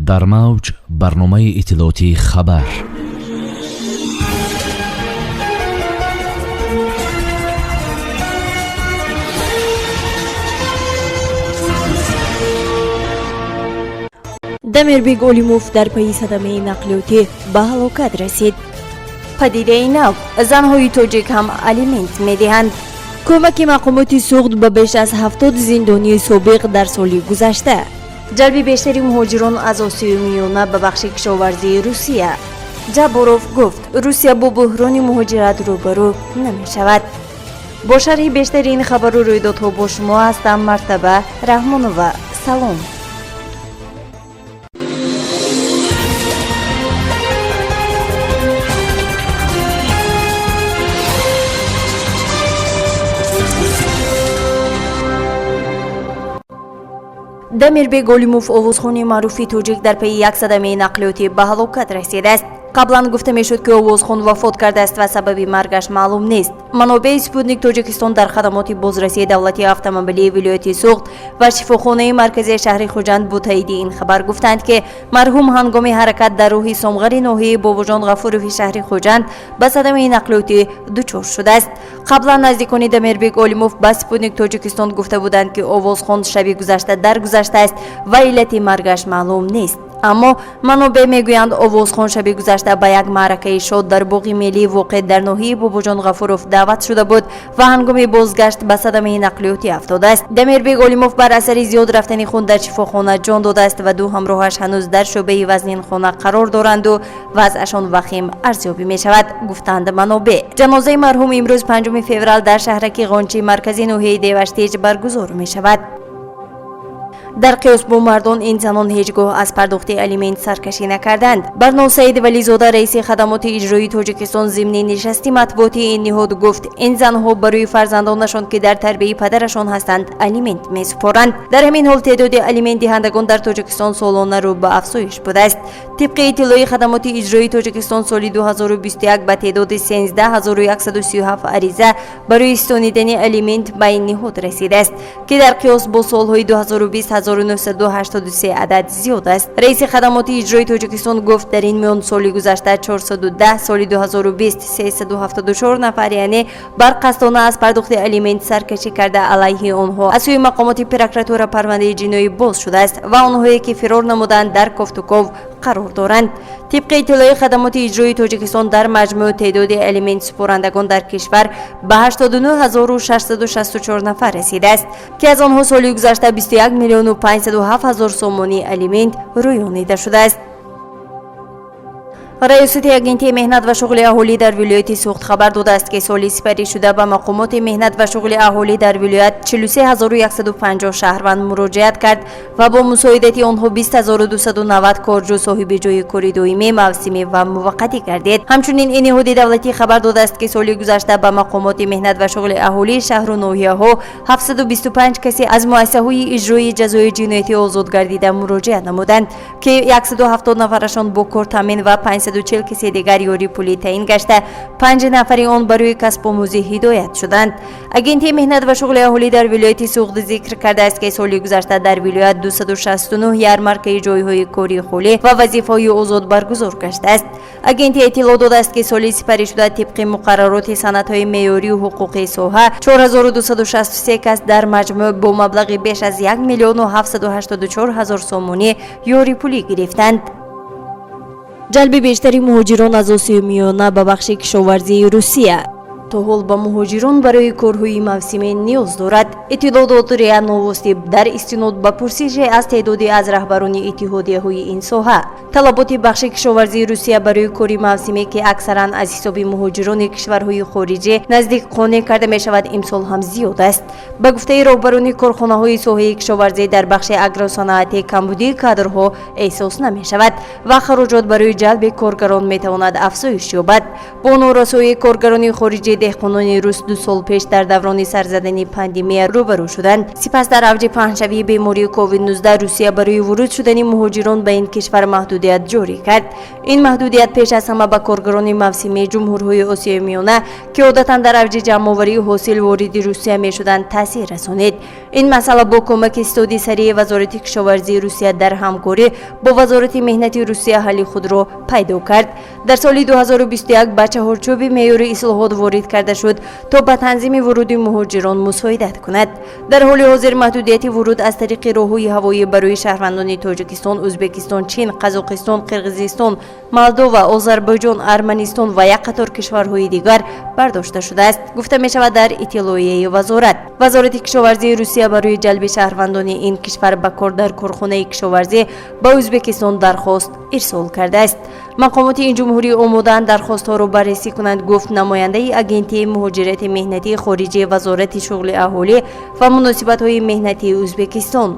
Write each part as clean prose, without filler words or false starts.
дар мавҷ барномаи иттилоотии хабар. Дамирбек Олимов дар паи садамаи нақлиётӣ ба ҳалокат расид. падидаи нав: занҳои тоҷик ҳам алимент медиҳанд. кӯмаки мақомоти суғд ба беш аз 70 зиндонии собиқ дар соли гузашта. ҷалби бештари муҳоҷирон аз осиёи миёна ба бахши кишоварзии Русия. Ҷаборов гуфт, Русия бо буҳрони муҳоҷират рӯбарӯ намешавад. бо шарҳи бештари ин хабару рӯйдодҳо бо шумо ҳастам Мартаба Раҳмонова. салом. Дамирбек Олимов, овозхони маъруфи тоҷик, дар паи як садамаи нақлиётӣ ба ҳалокат расидааст. қаблан гуфта мешуд, ки овозхон вафот кардааст ва сабаби маргаш маълум нест. манобеи Спутник Тоҷикистон дар хадамоти бозрасии давлати автомобилии вилояти Суғд ва шифохонаи марказии шаҳри Хуҷанд бо таъиди ин хабар гуфтанд, ки марҳум ҳангоми ҳаракат дар роҳи Сомғари ноҳияи Бобоҷон Ғафурови шаҳри Хуҷанд ба садамаи нақлиётӣ дучор шудааст. қаблан наздикони Дамирбек Олимов ба Спутник Тоҷикистон гуфта буданд, ки овозхон шаби гузашта даргузаштааст ва иллати маргаш маълум нест. аммо манобеъ мегӯянд, овозхон шаби гузашта ба як маъракаи шод дар боғи миллии воқеъ дар ноҳияи Бобоҷон Ғафуров даъват шуда буд ва ҳангоми бозгашт ба садамаи нақлиётӣ афтодааст. Дамирбек Олимов бар асари зиёд рафтани хун дар шифохона ҷон додааст ва ду ҳамроҳаш ҳанӯз дар шӯъбаи вазнинхона қарор доранду вазъашон вахим арзёбӣ мешавад, гуфтанд манобеъ. ҷанозаи марҳум имрӯз 5 феврал дар шаҳраки Ғончи, маркази ноҳияи Деваштиҷ баргузор мешавад. дар қиёс бо мардон ин занон ҳеҷ гоҳ аз пардохти алимент саркашӣ накарданд. Барноз Саид Вализода, раиси хадамоти иҷроии Тоҷикистон, зимни нишасти матбуоти ин ниҳод гуфт, ин занҳо барои фарзандонашон, ки дар тарбияи падарашон ҳастанд, алимент месупоранд. дар ҳамин ҳол теъдоди алиментдиҳандагон дар Тоҷикистон солона рӯ ба афзоиш будааст. тибқи иттилои хадамоти иҷроии Тоҷикистон, соли 2021 ба теъдоди 13137 ариза барои истонидани алимент ба ин ниҳод расидааст, ки дар қиёс бо солҳои 2020 1983 адад зиёд аст. раиси хадамоти иҷроии Тоҷикистон гуфт, дар ин миён соли гузашта 410, соли 2020 374 нафар, яъне барқасдона аз пардохти алимент саркашӣ карда алайҳи онҳо аз сӯи мақомоти прокуратура парвандаи ҷиноӣ боз шудааст ва онҳое, ки фирор намуданд, дар кофтуков қарор доранд. тибқи иттилои хадамоти иҷроии Тоҷикистон, дар маҷмӯъ теъдоди алимент супорандагон дар кишвар ба 89664 нафар расидааст, ки аз онҳо соли гузашта 21 миллиону 507 ҳазор сомонӣ алимент рӯёнида шудааст. раёсати агентияи меҳнат ва шуғли аҳолӣ дар вилояти Суғд хабар додааст, ки соли сипарӣ шуда ба мақомоти меҳнат ва шуғли аҳолӣ дар вилоят 43150 шаҳрванд муроҷиат кард ва бо мусоидати онҳо 20290 корҷӯ соҳиби ҷойи кори доимӣ, мавсимӣ ва муваққатӣ гардид. ҳамчунин ин ниҳоди давлатӣ хабар додааст, ки соли гузашта ба мақомоти меҳнат ва шуғли аҳолӣ шаҳру ноҳияҳо 725 касе аз муассисаҳои иҷроии ҷазои ҷиноятӣ озод гардида муроҷиат намуданд, ки 170 нафарашон бо кор таъмин ва 540 каси дигар ёри пулӣ таъин гашта, 5 нафари он барои касбомӯзӣ ҳидоят шуданд. агентияи меҳнат ва шуғли аҳолӣ дар вилояти Суғд зикр кардааст, ки соли гузашта дар вилоят 269 ярмаркаи ҷойҳои кори хулӣ ва вазифаҳои озод баргузор гаштааст. агентия иттилоъ додааст, ки соли сипарӣ шуда тибқи муқаррароти санадҳои меъёрию ҳуқуқии соҳа 4263 кас дар маҷмӯъ бо маблағи беш аз 1 миллиону 784 ҳазор сомонӣ ёри пулӣ гирифтанд. ҷалби бештари муҳоҷирон аз осиёи миёна ба бахши кишоварзии Русия. то ҳол ба муҳоҷирон барои корҳои мавсимӣ ниёз дорад. иттилоъ дод РИА Новости дар истинод ба пурсише аз теъдоди аз раҳбарони иттиҳодияҳои ин соҳа. талаботи бахши кишоварзии Русия барои кори мавсимӣ, ки аксаран аз ҳисоби муҳоҷирони кишварҳои хориҷӣ наздик қонеъ карда мешавад, имсол ҳам зиёд аст. ба гуфтаи роҳбарони корхонаҳои соҳаи кишоварзӣ дар бахши агросаноатӣ, камбудии кадрҳо эҳсос намешавад ва хароҷот барои ҷалби коргарон метавонад афзоиш ёбад. бо норасоии коргарони хориҷӣ دهقانان روس 2 سال پیش در دوران سرزدنی پاندمی روبرو شدند. سپس در اوج پهنشوی بیماری کووید 19 روسیه برای ورود شدن مهاجران به این کشور محدودیت جاری کرد. این محدودیت پیش از همه به کارگران موسمی جمهورهای آسیای میانه که عادتا در اوج جمع‌آوری حاصل وارد روسیه میشدند تاثیر رسانید. این مسئله با کمک استادی سریع وزارت کشاورزی روسیه در همکاری با وزارت مهنت روسیه حل خود را پیدا کرد. در سال 2021 به چهارچوب معیار اصلاحات وارد کرده شد تا به تنظیم ورود مهاجران مساعدت کند. در حال حاضر محدودیت ورود از طریق راههای هوایی برای شهروندان تاجیکستان، ازبکستان، چین، قزاقستان، قرقیزستان، مولداوا، آذربایجان، ارمنستان و یک قطار کشورهای دیگر برداشته شده است. گفته می شود در اطلاعیه وزارت کشاورزی روسیه برای جلب شهروندان این کشور به کار در کارخانه کشاورزی به ازبکستان درخواست ارسال کرده است. مقامات این جمهوری آماده‌اند درخواست‌ها را بررسی کنند، گفت نماینده اگنتی مهاجرت مهنتی خارجی وزارت شغل اهالی و مناسبت‌های مهنتی ازبکستان.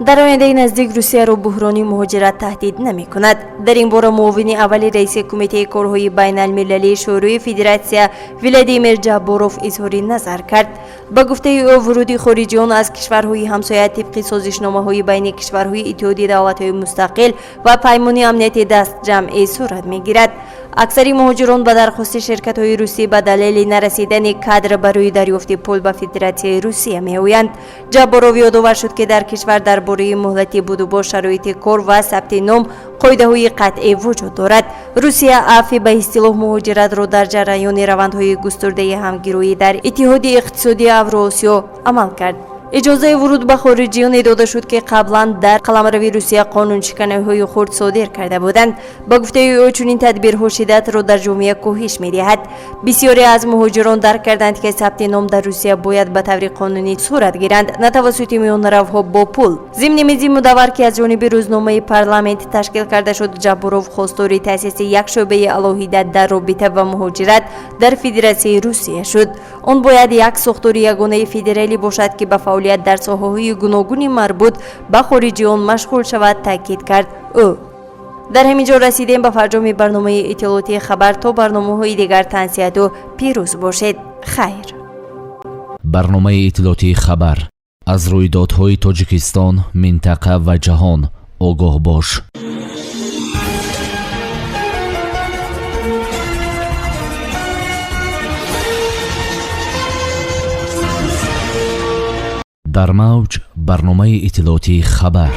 در آینده نزدیک روسیه را بحرانی مهاجرت تهدید نمی کند. در این باره معاون اول رئیس کمیته کارهای بین المللی شوروی فدراسیون ولادیمیر جابوروف اظهار نظر کرد. با گفته او ورود خارجیان از کشورهای همسایه طبق سازشنامه‌های بین کشورهای اتحادیه دولت‌های مستقل و پیمان امنیتی دست جمعی صورت می‌گیرد. اکثر مهاجران به درخواست شرکت‌های روسی به دلیل نرسیدن کادر برای دریافت پول به فدراسیون روسیه می‌آیند. جابوروف یادآور شد که در کشور درباره مهلتی بود و با شرایط کار و ثبت نام قاعده‌های قطعی وجود دارد. روسیه عفو به اصطلاح مهاجرت را در جریان روندهای گسترده همگرایی در اتحاد اقتصادی اوراسیا عمل کرد. اجازه ورود به خارجیان داده شد که قبلا در قلمرو روسیه قانون شکنی‌های خرد صادر کرده بودند. با گفته او چنین تدبیرها شدت را در جامعه کاهش می‌دهد. بسیاری از مهاجران درک کردند که ثبت نام در روسیه باید به طور قانونی صورت گیرند، نه توسط میانروها با پول. ضمن میزی مدور که از جانب روزنامه پارلمانت تشکیل کرده شد، جابوروف خواستار تأسیس یک شعبه الهیده در رابطه و مهاجرت در فدراسیون روسیه شد. آن باید یک ساختار یگانه فدرالی باشد که به فعالیت در ساحه‌های گوناگون مربوط به خارجیان مشغول شود، تاکید کرد او. در همین جا رسیدیم به فرجام برنامه اطلاعاتی خبر. تا برنامه‌های دیگر تنسیت و پیروز باشید. خیر. برنامه اطلاعاتی خبر از رویدادهای تاجیکستان، منطقه و جهان آگاه باش. در موج برنامه اطلاعاتی خبر.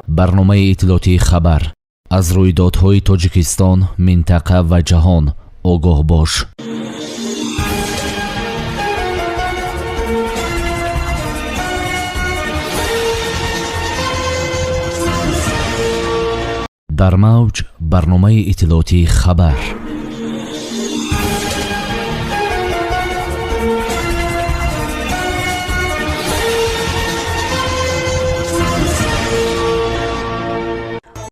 برنامه اطلاعاتی خبر از رویدادهای تاجیکستان، منطقه و جهان آگاه باش. در موج برنامه اطلاعاتی خبر.